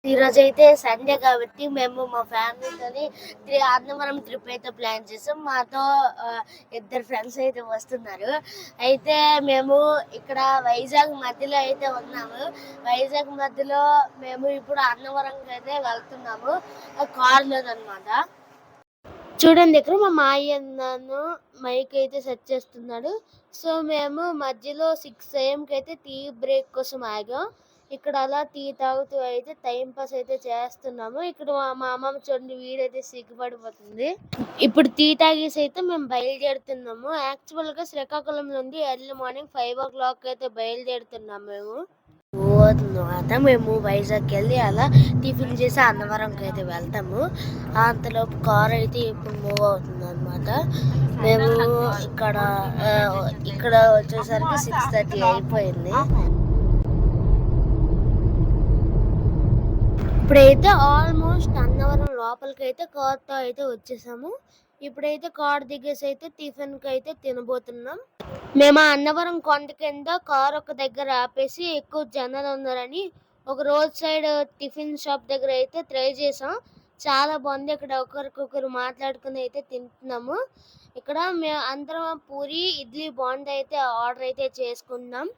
ఈరోజైతే సండే కాబట్టి మేము మా ఫ్యామిలీతోని అన్నవరం ట్రిప్ అయితే ప్లాన్ చేసాం. మాతో ఇద్దరు ఫ్రెండ్స్ అయితే వస్తున్నారు. అయితే మేము ఇక్కడ వైజాగ్ మధ్యలో అయితే ఉన్నాము. వైజాగ్ మధ్యలో మేము ఇప్పుడు అన్నవరంకి అయితే వెళ్తున్నాము కార్లోనమాట. చూడండి, ఇక్కడ మా మాయన్నను మైక్ అయితే సెట్ చేస్తున్నాడు. సో మేము మధ్యలో 6 AM అయితే టీ బ్రేక్ కోసం ఆగాం. ఇక్కడ అలా టీ తాగుతూ అయితే టైం పాస్ అయితే చేస్తున్నాము. ఇక్కడ మా అమ్మమ్మ చూడండి, వీడైతే సిగ్గుపడిపోతుంది. ఇప్పుడు టీ తాగేసి అయితే మేము బయలుదేరుతున్నాము. యాక్చువల్ గా శ్రీకాకుళం నుండి ఎర్లీ మార్నింగ్ 5 o'clock అయితే బయలుదేరుతున్నాము తర్వాత మేము వైజాగ్కి వెళ్ళి అలా టిఫిన్ చేసి అన్నవరంకి అయితే వెళ్తాము. అంతలోపు కార్ అయితే ఇప్పుడు మూవ్ అవుతుంది అనమాట. మేము ఇక్కడ వచ్చేసరికి 6:30 అయిపోయింది. ఇప్పుడైతే ఆల్మోస్ట్ అన్నవరం లోపలికి అయితే కార్తో అయితే వచ్చేసాము. ఇప్పుడైతే కార్ దిగేసి అయితే టిఫిన్ కి అయితే తినబోతున్నాం. మేము అన్నవరం కొండ కింద కార్ ఒక దగ్గర ఆపేసి ఎక్కువ జనాలు ఉన్నారని ఒక రోడ్ సైడ్ టిఫిన్ షాప్ దగ్గర అయితే ట్రై చేసాం. చాలా బాగుంది. ఇక్కడ ఒకరికొకరు మాట్లాడుకుని అయితే తింటున్నాము. ఇక్కడ మేము అందరం పూరి ఇడ్లీ బాగుంది అయితే ఆర్డర్ అయితే చేసుకున్నాం.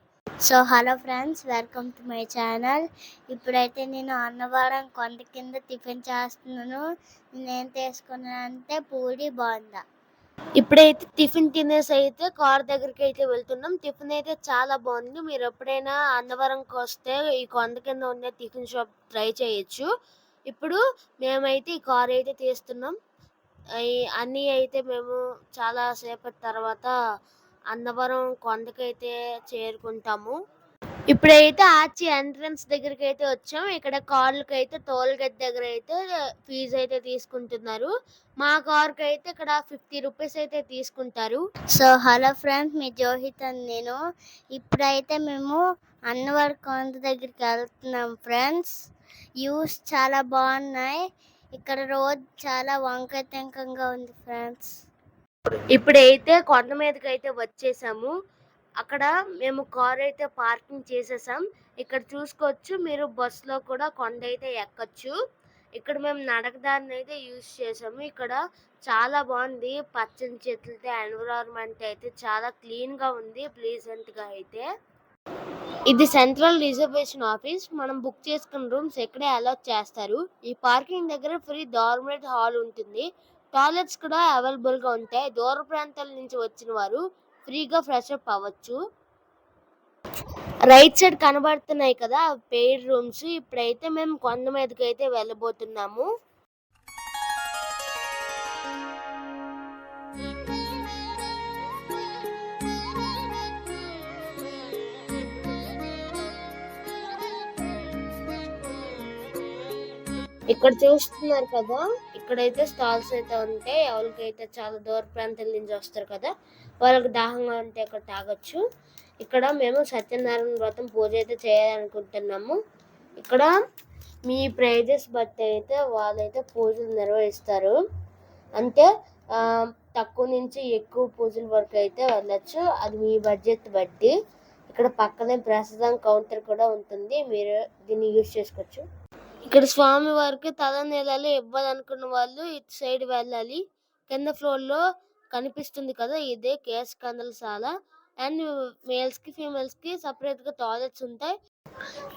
So hello friends, welcome to my channel. ఇప్పుడైతే నేను అన్నవరం కొండ కింద టిఫిన్ చేస్తున్నాను. నేనేం తీసుకున్నానంటే పూరి బాగుందా. ఇప్పుడైతే టిఫిన్ తినేసి అయితే కార్ దగ్గరికి అయితే వెళ్తున్నాం. టిఫిన్ అయితే చాలా బాగుంది. మీరు ఎప్పుడైనా అన్నవరంకి వస్తే ఈ కొండ కింద ఉన్న టిఫిన్ షాప్ ట్రై చేయొచ్చు. ఇప్పుడు మేమైతే ఈ కార్ అయితే తీస్తున్నాం. అన్నీ అయితే మేము చాలా సేపటి తర్వాత అన్నవరం కొండకైతే చేరుకుంటాము. ఇప్పుడైతే ఆర్చి ఎంట్రన్స్ దగ్గరికి అయితే వచ్చాం. ఇక్కడ కార్లకి అయితే టోల్ గేట్ దగ్గర అయితే ఫీజు అయితే తీసుకుంటున్నారు. మా కార్కి అయితే ఇక్కడ 50 రూపీస్ అయితే తీసుకుంటారు. సో హలో ఫ్రెండ్స్, మీ జోహిత్ అని నేను. ఇప్పుడైతే మేము అన్నవరం కొండ దగ్గరికి వెళ్తున్నాం ఫ్రెండ్స్. వ్యూస్ చాలా బాగున్నాయి. ఇక్కడ రోడ్ చాలా వంకర టెంకంగా ఉంది ఫ్రెండ్స్. ఇప్పుడైతే కొండ మీదకి అయితే వచ్చేసాము. అక్కడ మేము కార్ అయితే పార్కింగ్ చేసేసాం. ఇక్కడ చూసుకోవచ్చు, మీరు బస్సులో కూడా కొండ అయితే ఎక్కచ్చు. ఇక్కడ మేము నడకదారిని అయితే యూజ్ చేసాము. ఇక్కడ చాలా బాగుంది. పచ్చని చెట్లతో ఎన్విరాన్మెంట్ అయితే చాలా క్లీన్ గా ఉంది, ప్లీజెంట్ గా అయితే. ఇది సెంట్రల్ రిజర్వేషన్ ఆఫీస్. మనం బుక్ చేసుకున్న రూమ్స్ ఎక్కడే అలౌట్ చేస్తారు. ఈ పార్కింగ్ దగ్గర ఫ్రీ డార్మెట్ హాల్ ఉంటుంది. టాయిలెట్స్ కూడా అవైలబుల్ గా ఉంటాయి. దూర ప్రాంతాల నుంచి వచ్చిన వారు ఫ్రీగా ఫ్రెష్ అప్ అవ్వచ్చు. రైట్ సైడ్ కనబడుతున్నాయి కదా పెయిడ్ రూమ్స్. ఇప్పుడైతే మేము కొండ మీదకి అయితే వెళ్ళబోతున్నాము. ఇక్కడ చూస్తున్నారు కదా, ఇక్కడైతే స్టాల్స్ అయితే ఉంటాయి. ఎవరికైతే చాలా దూర ప్రాంతాల నుంచి వస్తారు కదా, వాళ్ళకి దాహంగా ఉంటే ఇక్కడ తాగొచ్చు. ఇక్కడ మేము సత్యనారాయణ వ్రతం పూజ అయితే చేయాలనుకుంటున్నాము. ఇక్కడ మీ ప్రైజెస్ బట్టి అయితే వాళ్ళైతే పూజలు నిర్వహిస్తారు. అంటే తక్కువ నుంచి ఎక్కువ పూజల వరకు అయితే వెళ్ళచ్చు. అది మీ బడ్జెట్ బట్టి. ఇక్కడ పక్కనే ప్రసాదం కౌంటర్ కూడా ఉంటుంది. మీరు దీన్ని యూజ్ చేసుకోవచ్చు. ఇక్కడ స్వామి వారికి తలనీలాలు ఇవ్వాలనుకున్న వాళ్ళు ఇటు సైడ్ వెళ్ళాలి. కింద ఫ్లోర్ లో కనిపిస్తుంది కదా, ఇదే కేశ కందలశాల. అండ్ మేల్స్ కి ఫీమేల్స్ కి సపరేట్ గా టాయిలెట్స్ ఉంటాయి.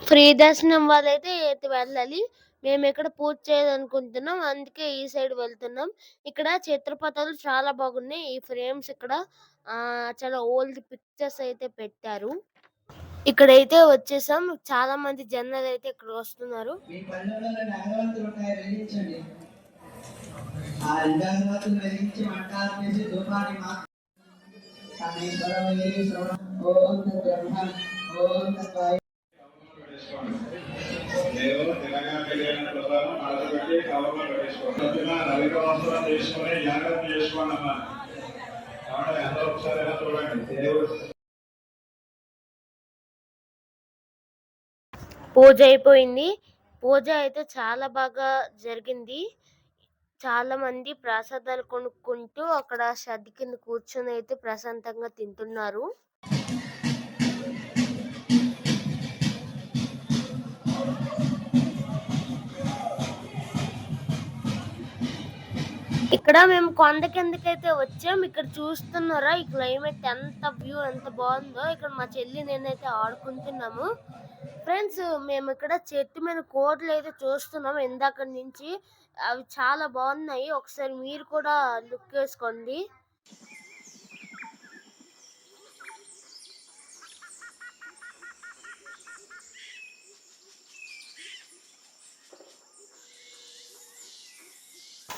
ఫ్రీ దర్శనం వాళ్ళైతే ఇటు వెళ్ళాలి. మేము ఇక్కడ పూజ చేయాలనుకుంటున్నాం, అందుకే ఈ సైడ్ వెళ్తున్నాం. ఇక్కడ చిత్రపటాలు చాలా బాగున్నాయి. ఈ ఫ్రేమ్స్ ఇక్కడ చాలా ఓల్డ్ పిక్చర్స్ అయితే పెట్టారు. ఇక్కడైతే వచ్చేసాం. చాలా మంది జనాలు అయితే ఇక్కడ వస్తున్నారు. పూజ అయిపోయింది. పూజ అయితే చాలా బాగా జరిగింది. చాలా మంది ప్రసాదాలు కొనుక్కుంటూ అక్కడ షెడ్ కింద కూర్చొని అయితే ప్రశాంతంగా తింటున్నారు. ఇక్కడ మేము కొండ కిందకైతే వచ్చాం. ఇక్కడ చూస్తున్నారా ఈ క్లైమేట్ ఎంత వ్యూ ఎంత బాగుందో. ఇక్కడ మా చెల్లి నేనైతే ఆడుకుంటున్నాము. ఫ్రెండ్స్ మేము ఇక్కడ చెట్టు మీద కోతులు అయితే చూస్తున్నాం ఇందాక నుంచి. అవి చాలా బాగున్నాయి. ఒకసారి మీరు కూడా లుక్ వేసుకోండి.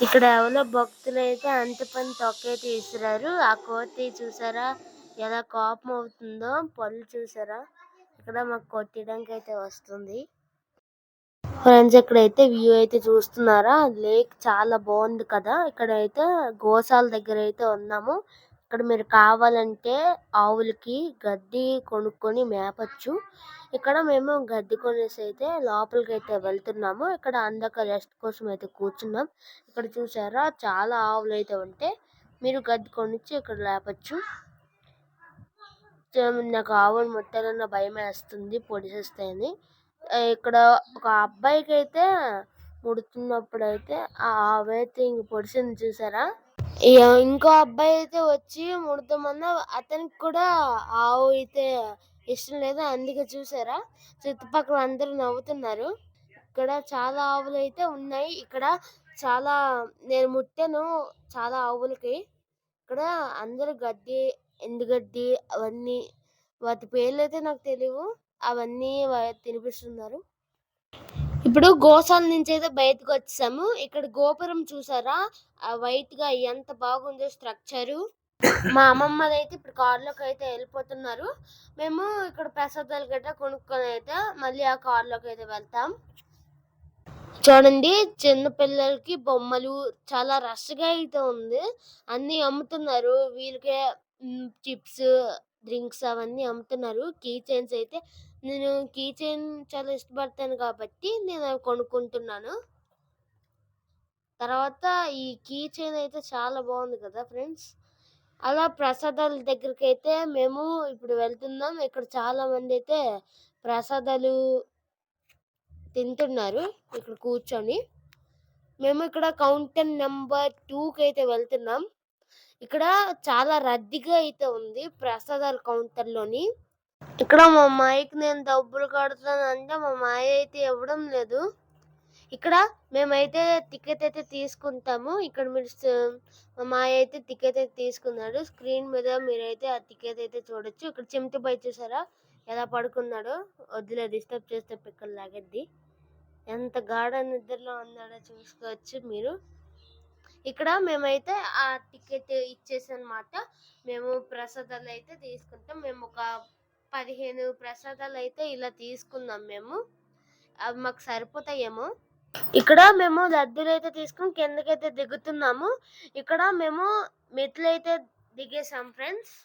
ఇక్కడ ఎవరో భక్తులు అయితే అంటుపని తొక్కైతే విసిరారు. ఆ కోతి చూసారా ఎలా కోపం అవుతుందో. పళ్ళు చూసారా ఇక్కడ మాకు కొట్టడానికి అయితే వస్తుంది. ఫ్రెండ్స్ ఇక్కడైతే వ్యూ అయితే చూస్తున్నారా లేక్ చాలా బాగుంది కదా. ఇక్కడైతే గోశాల దగ్గర అయితే ఉన్నాము. ఇక్కడ మీరు కావాలంటే ఆవులకి గడ్డి కొనుక్కొని మేపచ్చు. ఇక్కడ మేము గడ్డి కొనేసి అయితే లోపలికి అయితే వెళ్తున్నాము. ఇక్కడ అందాక రెస్ట్ కోసం అయితే కూర్చున్నాం. ఇక్కడ చూసారా చాలా ఆవులు అయితే ఉంటే మీరు గడ్డి కొనిచ్చి ఇక్కడ లేపచ్చు. నాకు ఆవులు ముట్టాలన్న భయం వేస్తుంది పొడిసేస్తాయని. ఇక్కడ ఒక అబ్బాయికి అయితే ముడుతున్నప్పుడు అయితే ఆ ఆవు అయితే ఇంక పొడిసింది చూసారా. ఇంకో అబ్బాయి అయితే వచ్చి ముడతామన్నా అతనికి కూడా ఆవు అయితే ఇష్టం లేదు. అందుకే చూసారా చుట్టుపక్కల అందరూ నవ్వుతున్నారు. ఇక్కడ చాలా ఆవులు అయితే ఉన్నాయి. ఇక్కడ చాలా నేను ముట్టాను చాలా ఆవులకి. ఇక్కడ అందరూ గడ్డి ఎండుగడ్డి అవన్నీ వాటి పేర్లు అయితే నాకు తెలియవు. అవన్నీ తినిపిస్తున్నారు. ఇప్పుడు గోశాల నుంచి అయితే బయటకు వచ్చాము. ఇక్కడ గోపురం చూసారా వైట్ గా ఎంత బాగుందో స్ట్రక్చరు. మా అమ్మమ్మది అయితే ఇప్పుడు కారులోకి అయితే వెళ్ళిపోతున్నారు. మేము ఇక్కడ ప్రసాదాలు గట్రా కొనుక్కొని అయితే మళ్ళీ ఆ కారులోకి అయితే వెళ్తాం. చూడండి చిన్న పిల్లలకి బొమ్మలు చాలా రష్ గా అయితే ఉంది. అన్ని అమ్ముతున్నారు. వీళ్ళకే చిప్స్ డ్రింక్స్ అవన్నీ అమ్ముతున్నారు. కీ చైన్స్ అయితే నేను కీ చైన్ చాలా ఇష్టపడతాను కాబట్టి నేను అవి కొనుక్కుంటున్నాను. తర్వాత ఈ కీ చైన్ అయితే చాలా బాగుంది కదా ఫ్రెండ్స్. అలా ప్రసాదాల దగ్గరికి అయితే మేము ఇప్పుడు వెళ్తున్నాం. ఇక్కడ చాలా మంది అయితే ప్రసాదాలు తింటున్నారు ఇక్కడ కూర్చొని. మేము ఇక్కడ కౌంటర్ నెంబర్ 2కి అయితే వెళ్తున్నాం. ఇక్కడ చాలా రద్దీగా అయితే ఉంది ప్రసాదాల కౌంటర్లోని. ఇక్కడ మా మాయకి నేను డబ్బులు కడతానంటే మా మాయ అయితే ఇవ్వడం లేదు. ఇక్కడ మేమైతే టికెట్ అయితే తీసుకుంటాము. ఇక్కడ మీరు మా మాయ అయితే టికెట్ అయితే తీసుకున్నాడు. స్క్రీన్ మీద మీరైతే ఆ టికెట్ అయితే చూడొచ్చు. ఇక్కడ చిమ్టి బై చూసారా ఎలా పడుకున్నాడో. వద్దులే డిస్టర్బ్ చేస్తే పిక్కలు లాగద్ది. ఎంత గాఢ నిద్రలో ఉన్నాడో చూసుకోవచ్చు మీరు. ఇక్కడ మేమైతే ఆ టికెట్ ఇచ్చేసనమాట. మేము ప్రసాదాలు అయితే తీసుకుంటాం. మేము ఒక 15 ప్రసాదాలు అయితే ఇలా తీసుకున్నాం మేము. అవి మాకు సరిపోతాయేమో. ఇక్కడ మేము లడ్డూలు అయితే తీసుకుని కిందకైతే దిగుతున్నాము. ఇక్కడ మేము మెట్లు అయితే దిగేసాం ఫ్రెండ్స్.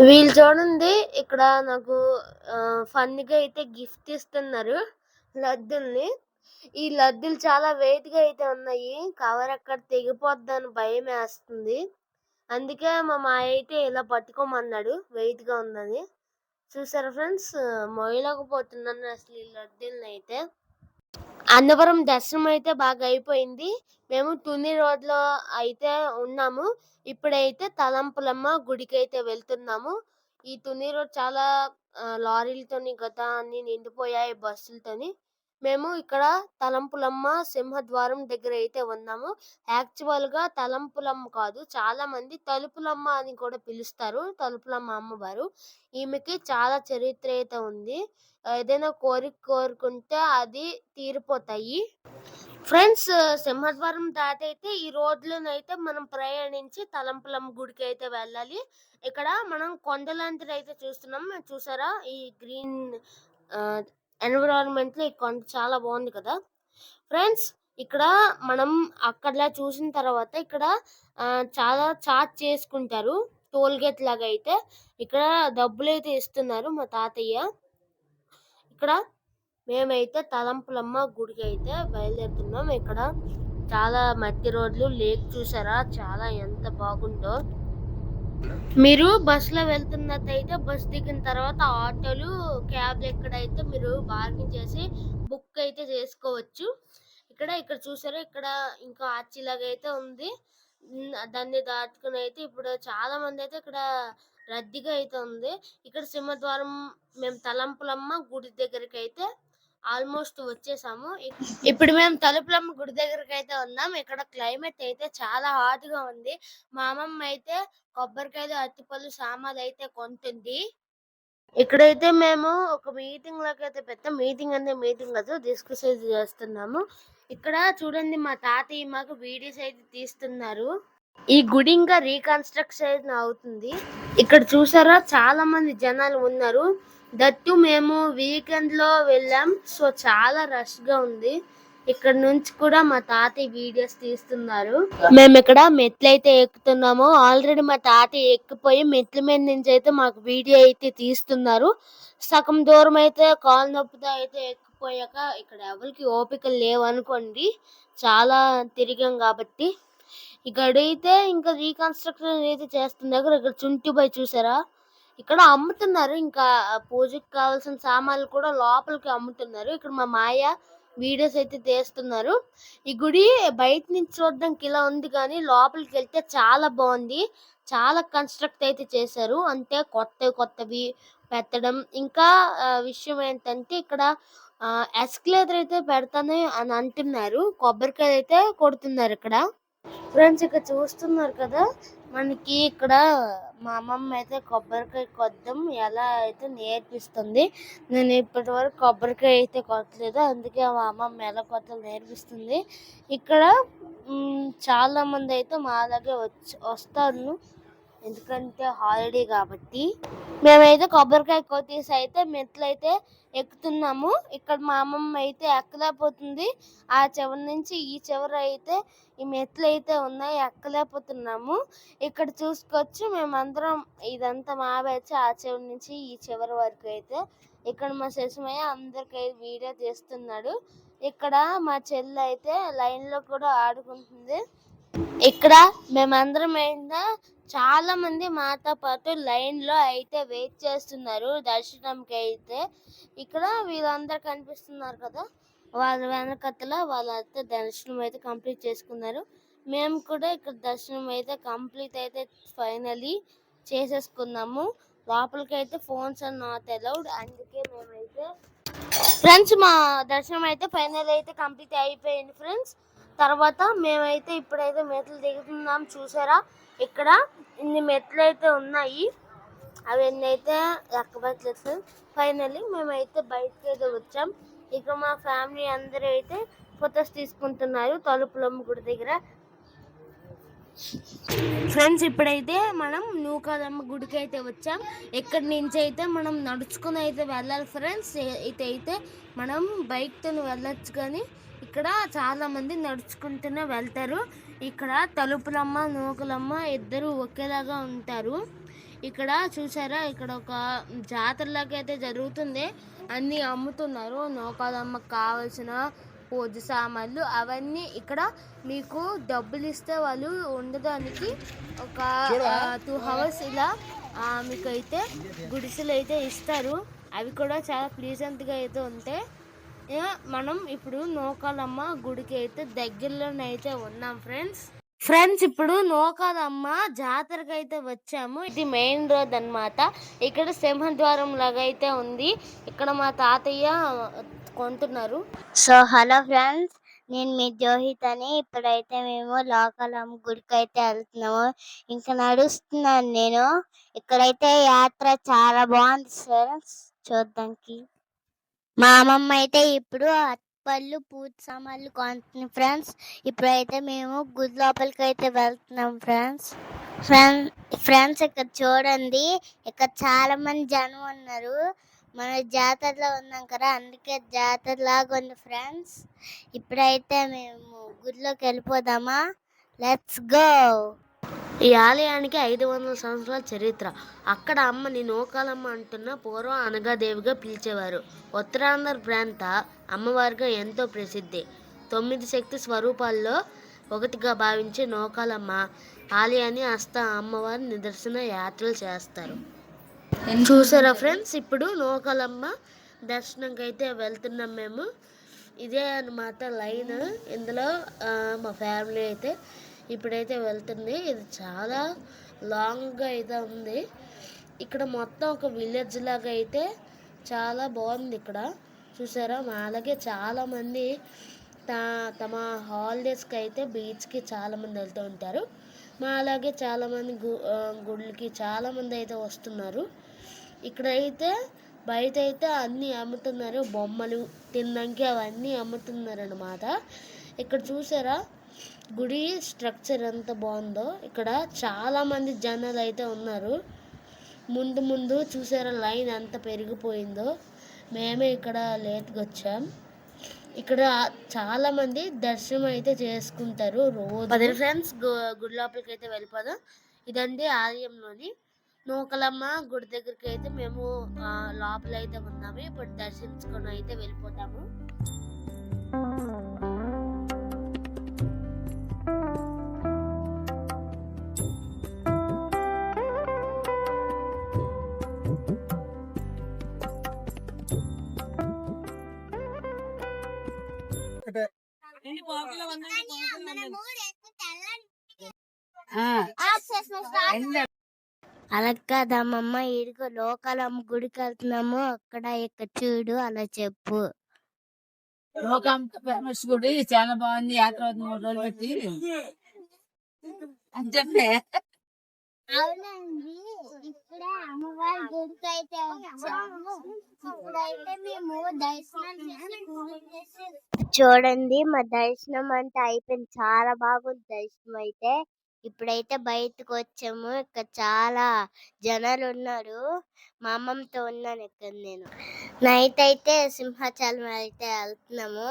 వీళ్ళు చూడండి ఇక్కడ నాకు ఫన్గా అయితే గిఫ్ట్ ఇస్తున్నారు లడ్డుల్ని. ఈ లడ్డులు చాలా వెయిట్ గా అయితే ఉన్నాయి. కవర్ ఎక్కడ తెగిపోద్దని భయం వేస్తుంది. అందుకే మా మాయ అయితే ఇలా పట్టుకోమన్నాడు వెయిట్ గా ఉందని. చూసారా ఫ్రెండ్స్ మొయ్యలేకపోతున్నాను అసలు ఈ లడ్డుల్ని అయితే. అన్నవరం దర్శనం అయితే బాగా అయిపోయింది. మేము తుని రోడ్లో అయితే ఉన్నాము. ఇప్పుడైతే తలంపులమ్మ గుడికి అయితే వెళ్తున్నాము. ఈ తుని రోడ్ చాలా లారీలతోని గతా అన్ని నిండిపోయాయి బస్సులతోని. మేము ఇక్కడ తలంపులమ్మ సింహద్వారం దగ్గర అయితే ఉన్నాము. యాక్చువల్ గా తలంపులమ్మ కాదు, చాలా మంది తలుపులమ్మ అని కూడా పిలుస్తారు. తలుపులమ్మ అమ్మవారు. ఈమెకి చాలా చరిత్ర అయితే ఉంది. ఏదైనా కోరిక కోరుకుంటే అది తీరిపోతాయి. ఫ్రెండ్స్ సింహద్వారం దాటి అయితే ఈ రోడ్లోనైతే మనం ప్రయాణించి తలంపులమ్మ గుడికి అయితే వెళ్ళాలి. ఇక్కడ మనం కొండలాంటిది అయితే చూస్తున్నాం. చూసారా ఈ గ్రీన్ ఎన్విరాన్మెంట్ లో ఈ కొండ చాలా బాగుంది కదా ఫ్రెండ్స్. ఇక్కడ మనం అక్కడలా చూసిన తర్వాత ఇక్కడ చాలా చార్జ్ చేసుకుంటారు టోల్ గేట్ లాగా అయితే. ఇక్కడ డబ్బులు అయితే ఇస్తున్నారు మా తాతయ్య. ఇక్కడ మేమైతే తలంపులమ్మ గుడికి అయితే బయలుదేరుతున్నాం. ఇక్కడ చాలా మట్టి రోడ్లు లేక్ చూసారా చాలా ఎంత బాగుందో. మీరు బస్ లో వెళ్తున్నట్టయితే బస్ దిగిన తర్వాత ఆటోలు క్యాబ్ క్యాబ్లు ఇక్కడైతే మీరు బార్గెన్ చేసి బుక్ అయితే చేసుకోవచ్చు. ఇక్కడ చూసారా, ఇక్కడ ఇంకా ఆర్చి లాగా అయితే ఉంది. దాన్ని దాటుకుని అయితే ఇప్పుడు చాలా మంది అయితే ఇక్కడ రద్దీగా అయితే ఉంది. ఇక్కడ సింహద్వారం మేము తలంపులమ్మ గుడి దగ్గరికి అయితే ఆల్మోస్ట్ వచ్చేసాము. ఇప్పుడు మేము తలుపులమ్మ గుడి దగ్గరికి అయితే ఉన్నాం. ఇక్కడ క్లైమేట్ అయితే చాలా హాట్ గా ఉంది. మా అమ్మమ్మ అయితే కొబ్బరికాయలు, అరటిపళ్ళు, సామాన్లు అయితే కొంటుంది. ఇక్కడైతే మేము ఒక మీటింగ్ లాగా అయితే మీటింగ్ కాదు, డిస్కస్ అయితే చేస్తున్నాము. ఇక్కడ చూడండి, మా తాతయ్య మాకు వీడియోస్ అయితే తీస్తున్నారు. ఈ గుడి ఇంకా రీకన్స్ట్రక్షన్ అవుతుంది. ఇక్కడ చూసారా, చాలా మంది జనాలు ఉన్నారు. దట్టు మేము వీకెండ్ లో వెళ్ళాం, సో చాలా రష్ గా ఉంది. ఇక్కడ నుంచి కూడా మా తాతయ్య వీడియోస్ తీస్తున్నారు. మేము ఇక్కడ మెట్లు అయితే ఎక్కుతున్నాము. ఆల్రెడీ మా తాతయ్య ఎక్కిపోయి మెట్ల మీద నుంచి అయితే మాకు వీడియో అయితే తీస్తున్నారు. సగం దూరం అయితే కాలు నొప్పితో అయితే ఎక్కిపోయాక ఇక్కడ ఎవరికి ఓపికలు లేవు అనుకోండి, చాలా తిరిగాం కాబట్టి. ఇక్కడైతే ఇంకా రీకన్స్ట్రక్షన్ అయితే చేస్తున్నారు. ఇక్కడ చుంటిపై చూసారా, ఇక్కడ అమ్ముతున్నారు. ఇంకా పూజకి కావాల్సిన సామాన్లు కూడా లోపలికి అమ్ముతున్నారు. ఇక్కడ మా మాయ వీడియోస్ అయితే తీస్తున్నారు. ఈ గుడి బయట నుంచి చూడడానికి ఇలా ఉంది, కానీ లోపలికి వెళ్తే చాలా బాగుంది. చాలా కన్స్ట్రక్ట్ అయితే చేశారు, అంటే కొత్తవి పెట్టడం. ఇంకా విషయం ఏంటంటే, ఇక్కడ ఎస్కలేటర్ అయితే పెడతానే అని అంటున్నారు. కొబ్బరికాయ అయితే కొడుతున్నారు ఇక్కడ. ఫ్రెండ్స్, ఇక్కడ చూస్తున్నారు కదా, మనకి ఇక్కడ మా అమ్మమ్మ అయితే కొబ్బరికాయ కొద్దం ఎలా అయితే నేర్పిస్తుంది. నేను ఇప్పటి వరకు కొబ్బరికాయ అయితే కొట్టలేదు, అందుకే మా అమ్మమ్మ ఎలా కొట్టాలో నేర్పిస్తుంది. ఇక్కడ చాలా మంది అయితే మా అలాగే వస్తారు, ఎందుకంటే హాలిడే కాబట్టి. మేమైతే కొబ్బరికాయ కొట్టేసి అయితే మెట్లు అయితే ఎక్కుతున్నాము. ఇక్కడ మా అమ్మమ్మ అయితే ఎక్కలేకపోతుంది. ఆ చివరి నుంచి ఈ చివరి అయితే ఈ మెట్లు అయితే ఉన్నాయి, ఎక్కలేకపోతున్నాము. ఇక్కడ చూసుకోవచ్చు, మేమందరం ఇదంతా మా బ్యాచ్, ఆ చివరి నుంచి ఈ చివరి వరకు అయితే. ఇక్కడ మా శశమయ్య అందరికి వీడియో తీస్తున్నాడు. ఇక్కడ మా చెల్లి అయితే లైన్ లో కూడా ఆడుకుంటుంది. ఇక్కడ మేమందరం అయితే చాలా మంది మాతో పాటు లైన్ లో అయితే వెయిట్ చేస్తున్నారు దర్శనంకి అయితే. ఇక్కడ వీళ్ళందరూ కనిపిస్తున్నారు కదా, వాళ్ళ వెనకతల వాళ్ళైతే దర్శనం అయితే కంప్లీట్ చేసుకున్నారు. మేము కూడా ఇక్కడ దర్శనం అయితే కంప్లీట్ అయితే ఫైనలీ చేసేసుకున్నాము. లోపలికి అయితే ఫోన్స్ ఆర్ నాట్ అలౌడ్, అందుకే మేమైతే ఫ్రెండ్స్ మా దర్శనం అయితే ఫైనల్ అయితే కంప్లీట్ అయిపోయింది ఫ్రెండ్స్. తర్వాత మేమైతే ఇప్పుడైతే మెట్లు దిగుతున్నాం. చూసారా, ఇక్కడ ఇన్ని మెట్లు అయితే ఉన్నాయి, అవన్నీ అయితే ఎక్కబట్టలేదు. ఫైనల్లీ మేమైతే బయటకి అయితే వచ్చాం. ఇక మా ఫ్యామిలీ అందరూ అయితే ఫొటోస్ తీసుకుంటున్నారు తలుపులమ్మ గుడి దగ్గర. ఫ్రెండ్స్, ఇప్పుడైతే మనం నూకాలమ్మ గుడికి అయితే వచ్చాం. ఇక్కడి నుంచి అయితే మనం నడుచుకుని అయితే వెళ్ళాలి ఫ్రెండ్స్. అయితే మనం బైక్తో వెళ్ళొచ్చు, కానీ ఇక్కడ చాలా మంది నడుచుకుంటూనే వెళ్తారు. ఇక్కడ తలుపులమ్మ నూకలమ్మ ఇద్దరు ఒకేలాగా ఉంటారు. ఇక్కడ చూసారా, ఇక్కడ ఒక జాతరలాగా అయితే జరుగుతుంది. అన్నీ అమ్ముతున్నారు. నూకాలమ్మకు కావాల్సిన పూజ సామాన్లు అవన్నీ. ఇక్కడ మీకు డబ్బులు ఇస్తే వాళ్ళు ఉండడానికి ఒక 2 hours ఇలా మీకు అయితే గుడిసెలు అయితే ఇస్తారు. అవి కూడా చాలా ప్లీజెంట్గా అయితే ఉంటాయి. మనం ఇప్పుడు నూకాలమ్మ గుడికి అయితే దగ్గరలోనైతే ఉన్నాం ఫ్రెండ్స్ ఇప్పుడు నూకాలమ్మ జాతరకి అయితే వచ్చాము. ఇది మెయిన్ రోడ్ అన్నమాట. ఇక్కడ సింహద్వారం లాగా అయితే ఉంది. ఇక్కడ మా తాతయ్య కొంటున్నారు. సో హలో ఫ్రెండ్స్, నేను మీ జోహిత్ అని. ఇప్పుడైతే మేము నూకాలమ్మ గుడికి అయితే వెళ్తున్నాము. ఇంకా నడుస్తున్నాను నేను. ఇక్కడైతే యాత్ర చాలా బాగుంది ఫ్రెండ్స్ చూడడానికి. మా అమ్మమ్మ అయితే ఇప్పుడు అట్పళ్ళు పూజ సామాన్లు కొంటుంది ఫ్రెండ్స్. ఇప్పుడైతే మేము గుడి లోపలికి అయితే వెళ్తున్నాం ఫ్రెండ్స్ ఇక్కడ చూడండి, ఇక్కడ చాలా మంది జనం ఉన్నారు. మన జాతరలో ఉన్నాం కదా, అందుకే జాతర లాగా ఉంది ఫ్రెండ్స్. ఇప్పుడైతే మేము గుడిలోకి వెళ్ళిపోదామా? Let's go. ఈ ఆలయానికి 500 సంవత్సరాల చరిత్ర. అక్కడ అమ్మని నూకాలమ్మ అంటున్న పూర్వం అనగాదేవిగా పిలిచేవారు. ఉత్తరాంధ్ర ప్రాంత అమ్మవారిగా ఎంతో ప్రసిద్ధి. 9 శక్తి స్వరూపాల్లో ఒకటిగా భావించే నూకాలమ్మ ఆలయాన్ని అమ్మవారి నిదర్శన యాత్రలు చేస్తారు. చూసారా ఫ్రెండ్స్, ఇప్పుడు నూకాలమ్మ దర్శనంకి అయితే వెళ్తున్నాం మేము. ఇదే అన్నమాట లైన్. ఇందులో మా ఫ్యామిలీ అయితే ఇప్పుడైతే వెళ్తుంది. ఇది చాలా లాంగ్గా అయితే ఉంది. ఇక్కడ మొత్తం ఒక విలేజ్ లాగా అయితే చాలా బాగుంది. ఇక్కడ చూసారా, అలాగే చాలామంది తమ హాలిడేస్కి అయితే బీచ్కి చాలామంది వెళ్తూ ఉంటారు. అలాగే చాలామంది గుళ్ళకి చాలామంది అయితే వస్తున్నారు. ఇక్కడైతే బయట అయితే అన్నీ అమ్ముతున్నారు, బొమ్మలు తినడానికి అవన్నీ అమ్ముతున్నారు అన్నమాట. ఇక్కడ చూసారా గుడి స్ట్రక్చర్ ఎంత బాగుందో. ఇక్కడ చాలామంది జనాలు అయితే ఉన్నారు. ముందు చూసారా లైన్ ఎంత పెరిగిపోయిందో. మేమే ఇక్కడ లేట్గా వచ్చాం. ఇక్కడ చాలా మంది దర్శనం అయితే చేసుకుంటారు రోజు. పది ఫ్రెండ్స్ గుడి లోపలికి అయితే వెళ్ళిపోదాం. ఇదండి ఆలయంలోని నూకలమ్మ గుడి దగ్గరికి అయితే మేము లోపల అయితే ఉన్నాము. ఇప్పుడు దర్శించుకొని అయితే వెళ్ళిపోతాము. అలా కాదమ్మమ్మ, ఇదిగో లోకాలమ్మ గుడికి వెళ్తున్నాము, అక్కడ ఇక్కడ చూడు అలా చెప్పు. లోకాంబ ఫేమస్ గుడి చాలా బాగుంది. యాత్ర 3 రోజులు పెట్టి అని చెప్పే. అవునండి, ఇప్పుడే అమ్మవారి గుడికి అయితే వచ్చాము. ఇప్పుడైతే మేము దర్శనం చేసి చూడండి, మా దర్శనం అంతా అయిపోయింది. చాలా బాగుంది దర్శనం అయితే. ఇప్పుడైతే బయటకు వచ్చాము. ఇక్కడ చాలా జనాలు ఉన్నారు. మా అమ్మమ్మతో ఉన్నాను ఇక్కడ నేను. నైట్ అయితే సింహాచలం అయితే వెళ్తున్నాము.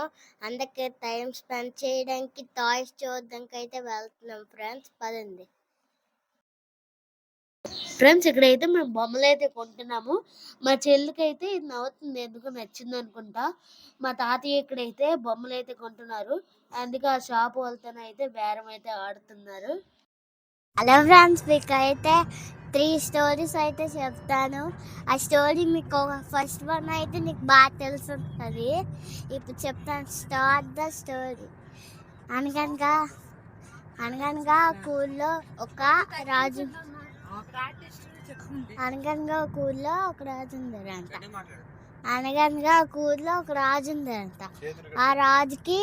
అందుకే టైం స్పెండ్ చేయడానికి, టాయ్స్ చూడడానికి అయితే వెళ్తున్నాం ఫ్రెండ్స్. పదండి ఫ్రెండ్స్, ఇక్కడైతే మేము బొమ్మలు అయితే కొంటున్నాము. మా చెల్లికి అయితే ఇది నవ్వుతుంది, ఎందుకు నచ్చింది అనుకుంటా. మా తాతయ్య ఇక్కడైతే బొమ్మలు అయితే కొంటున్నారు. అందుకే ఆ షాప్ వాళ్ళతో అయితే బేరం అయితే ఆడుతున్నారు. హలో ఫ్రెండ్స్, మీకు అయితే 3 స్టోరీస్ అయితే చెప్తాను. ఆ స్టోరీ మీకు ఫస్ట్ వన్ అయితే నీకు బాగా తెలుసుంటుంది. ఇప్పుడు చెప్తాను. Start the story. అనగనగా ఊళ్ళో ఒక రాజు అనగనగా ఒక ఊళ్ళో ఒక రాజు ఉందంట. ఆ రాజుకి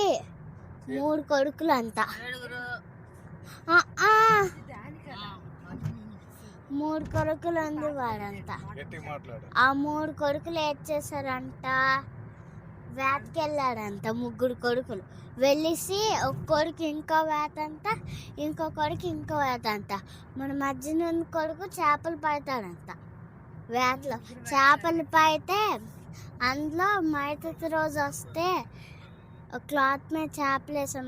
3 కొడుకులు అంట. 3 కొడుకులు ఉంది వాడంతా. ఆ 3 కొడుకులు ఏం చేశారంట, వేటకెళ్ళాడంట. 3 కొడుకులు వెళ్ళేసి ఒక కొడుకు ఇంకో వేట అంట, ఇంకో కొడుకు ఇంకో వేట అంట. మన మధ్యన ఉన్న కొడుకు చేపలు పడతాడంట. వేటలో చేపలు పడితే అందులో మరుసటి రోజు వస్తే క్లాత్ మీద చేపలు వేసాం.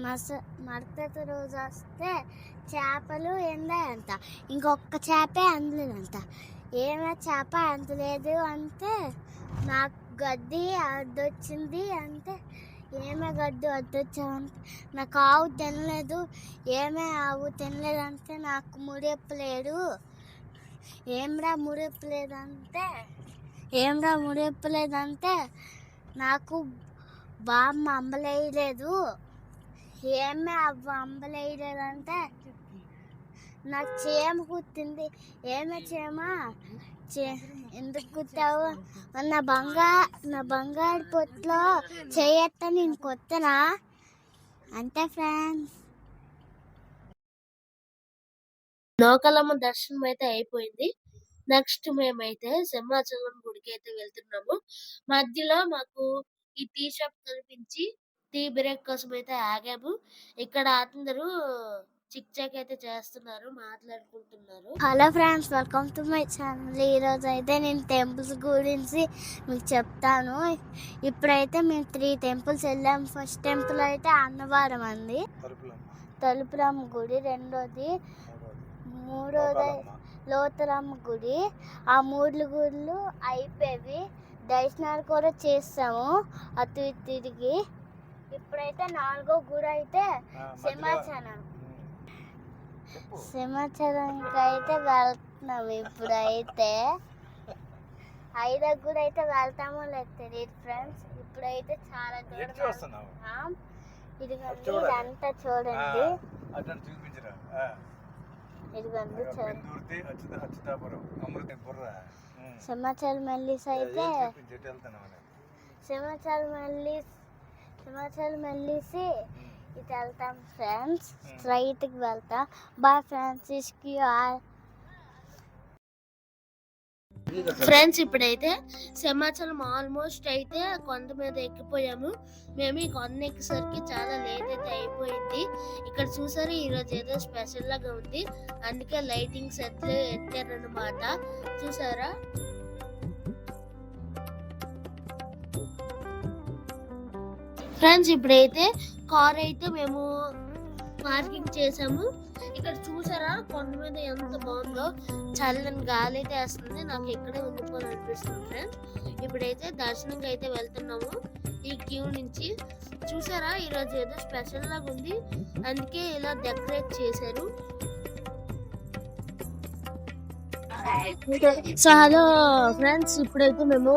మరుసటి రోజు వస్తే చేపలు ఎందాయంట. ఇంకొక చేపే అందలేదంట. ఏమే చేప అందలేదు అంటే నాకు గడ్డి అడ్డొచ్చింది అంటే, ఏమే గడ్డి అడ్డొచ్చావంటే నాకు ఆవు తినలేదు. ఏమే ఆవు తినలేదంటే నాకు ముడెప్పలేదు. ఏమ్రా ముడెప్పలేదంటే నాకు బామ్మ అంబలేయలేదు. ఏమే అవ్వ అంబలేయలేదంటే నాకు చీమ కుట్టింది. ఏమే చీమ ఎందుకు కుట్టావు? నా బంగారు పొట్లో చేయత్త నేను కొత్తనా అంతే ఫ్రెండ్స్. నూకాలమ్మ దర్శనం అయితే అయిపోయింది. నెక్స్ట్ మేమైతే సింహాచలం గుడికి అయితే వెళ్తున్నాము. మధ్యలో మాకు ఈ టీ షాప్ కనిపించి టీ బ్రేక్ కోసం అయితే ఆగాము. ఇక్కడ అందరూ చిక్ చాక్ అయితే చేస్తున్నారు, మాట్లాడుకుంటున్నారు. Hello friends, welcome to my channel. ఈరోజు అయితే నేను టెంపుల్స్ గురించి మీకు చెప్తాను. ఇప్పుడైతే మేము 3 టెంపుల్స్ వెళ్ళాము. ఫస్ట్ టెంపుల్ అయితే అన్నవరం అండి, తలుపురమ్మ గుడి. మూడోది లోతురమ్మ గుడి. ఆ 3 గుడులు అయిపోయి దర్శనాలు కూడా చేస్తాము అటు ఇటు తిరిగి. ఇప్పుడైతే 4వ గుడి అయితే సింహాచలంకి అయితే వెళ్తున్నాము. ఇప్పుడైతే ఐదాకు కూడా అయితే వెళ్తామో లేదు తెలియదు ఫ్రెండ్స్. ఇప్పుడైతే చాలా దూరం ఎటు చూస్తున్నావు? వెళ్తున్నాం. ఇదిగోండి చూడాలి. ఇదంతా చూడండి. అటు చూపించరా ఇదిగోండి చూడండి. పెందుర్తి అచ్యుతాపురం అమృత బుర్ర సింహాచలం మల్లీస్ అయితే చెట్టు వెళ్తున్నావు సింహాచలం మల్లీసి ఇటు వెళ్తాం ఫ్రెండ్స్. స్ట్రైట్కి వెళ్తా. Bye friends. ఫ్రెండ్స్ ఇప్పుడైతే సింహాచలం ఆల్మోస్ట్ అయితే కొండ మీద ఎక్కిపోయాము. మేము ఈ కొండ ఎక్కేసరికి చాలా లేట్ అయితే అయిపోయింది. ఇక్కడ చూసారు ఈరోజు ఏదో స్పెషల్ లాగా ఉంది, అందుకే లైటింగ్స్ ఎత్తారనమాట. చూసారా ఫ్రెండ్స్ ఇప్పుడైతే కార్ అయితే మేము పార్కింగ్ చేసాము. ఇక్కడ చూసారా కొండ మీద ఎంత బాగుందో, చల్లని గాలి అయితే వేస్తుంది. నాకు ఇక్కడే ఉండిపోవాలనిపిస్తుంది ఫ్రెండ్స్. ఇప్పుడైతే దర్శనంకి అయితే వెళ్తున్నాము ఈ క్యూ నుంచి. చూసారా ఈరోజు ఏదో స్పెషల్ లాగా ఉంది, అందుకే ఇలా డెకరేట్ చేశారు. సో హలో ఫ్రెండ్స్, ఇప్పుడైతే మేము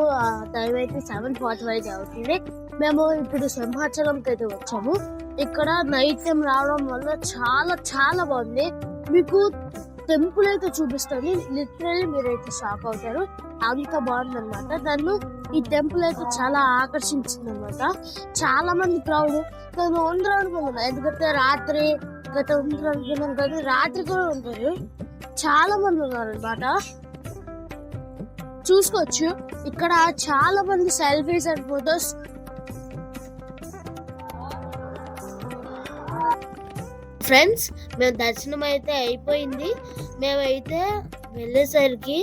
టైం అయితే 7:45 అవుతుంది. మేము ఇప్పుడు సింహాచలంకి అయితే వచ్చాము. ఇక్కడ నైట్ టైం రావడం వల్ల చాలా చాలా బాగుంది. మీకు టెంపుల్ అయితే చూపిస్తుంది, లిటరల్లీ మీరైతే షాక్ అవుతారు, అంత బాగుంది అనమాట. నన్ను ఈ టెంపుల్ అయితే చాలా ఆకర్షించింది అనమాట. చాలా మంది క్రౌడ్. నేను ఉండరు అనుకున్నాను, ఎందుకంటే రాత్రి గత ఉండరు అనుకున్నాం, కానీ రాత్రి కూడా ఉంటారు, చాలా మంది ఉన్నారు అనమాట. చూసుకోవచ్చు ఇక్కడ చాలా మంది సెల్ఫీస్ అండ్ ఫొటోస్. ఫ్రెండ్స్ మేము దర్శనం అయితే అయిపోయింది. మేమైతే వెళ్ళేసరికి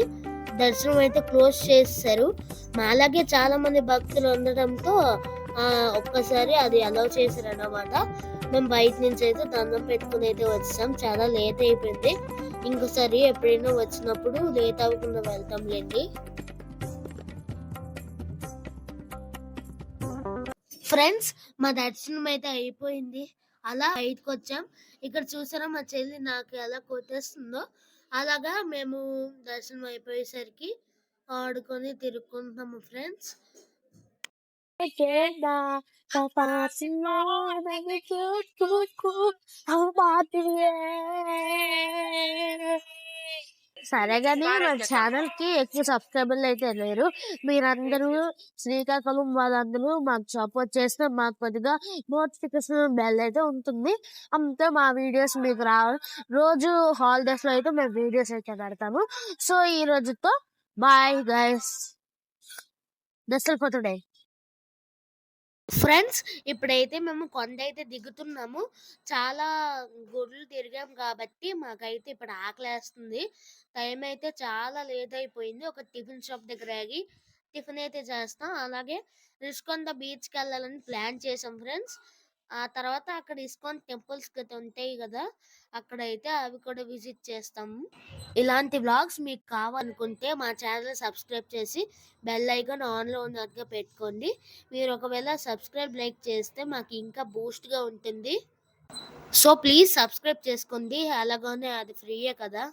దర్శనం అయితే క్లోజ్ చేశారు. మాలాగే చాలా మంది భక్తులు ఉండటంతో ఒక్కసారి అది అలౌ చేశారు అన్నమాట. మేము బయట నుంచి అయితే దండం పెట్టుకుని అయితే వచ్చాం. చాలా లేట్ అయిపోయింది. ఇంకోసారి ఎప్పుడైనా వచ్చినప్పుడు లేట్ అవ్వకుండా వెళ్తాంలేండి. ఫ్రెండ్స్ మా దర్శనం అయితే అయిపోయింది. అలా బయటకు వచ్చాం. ఇక్కడ చూసారా మా చెల్లి నాకు ఎలా కొట్టేస్తుందో, అలాగా మేము దర్శనం అయిపోయేసరికి ఆడుకొని తిరుక్కుంటున్నాము ఫ్రెండ్స్. సరే కానీ మన ఛానల్ కి ఎక్కువ సబ్స్క్రైబర్లు అయితే లేరు. మీరందరూ శ్రీకాకుళం వాళ్ళందరూ మాకు సపోర్ట్ చేస్తే మాకు కొద్దిగా నోటిఫికేషన్ బెల్ అయితే ఉంటుంది. అంతే మా వీడియోస్ మీకు రావాలి. రోజు హాలిడేస్ లో అయితే మేము వీడియోస్ అయితే పెడతాము. సో ఈ రోజుతో bye guys, that's all for today. Friends ఇప్పుడైతే మేము కొండ అయితే దిగుతున్నాము. చాలా గుడులు తిరిగాం కాబట్టి మాకైతే ఇప్పుడు ఆకలేస్తుంది. టైం అయితే చాలా లేట్ అయిపోయింది. ఒక టిఫిన్ షాప్ దగ్గర ఆగి టిఫిన్ అయితే చేస్తాం. అలాగే రిషికొండ బీచ్కి వెళ్ళాలని ప్లాన్ చేసాం ఫ్రెండ్స్. ఆ తర్వాత అక్కడ ఇస్కాన్ టెంపుల్స్ ఉంటాయి కదా, అక్కడైతే అవి కూడా విజిట్ చేస్తాము. ఇలాంటి వ్లాగ్స్ మీకు కావాలనుకుంటే మా ఛానల్ సబ్స్క్రైబ్ చేసి బెల్ ఐకాన్ ఆన్లో ఉన్నట్టుగా పెట్టుకోండి. మీరు ఒకవేళ సబ్స్క్రైబ్ లైక్ చేస్తే మాకు ఇంకా బూస్ట్గా ఉంటుంది. సో ప్లీజ్ సబ్స్క్రైబ్ చేసుకోండి, అలాగనే అది ఫ్రీయే కదా.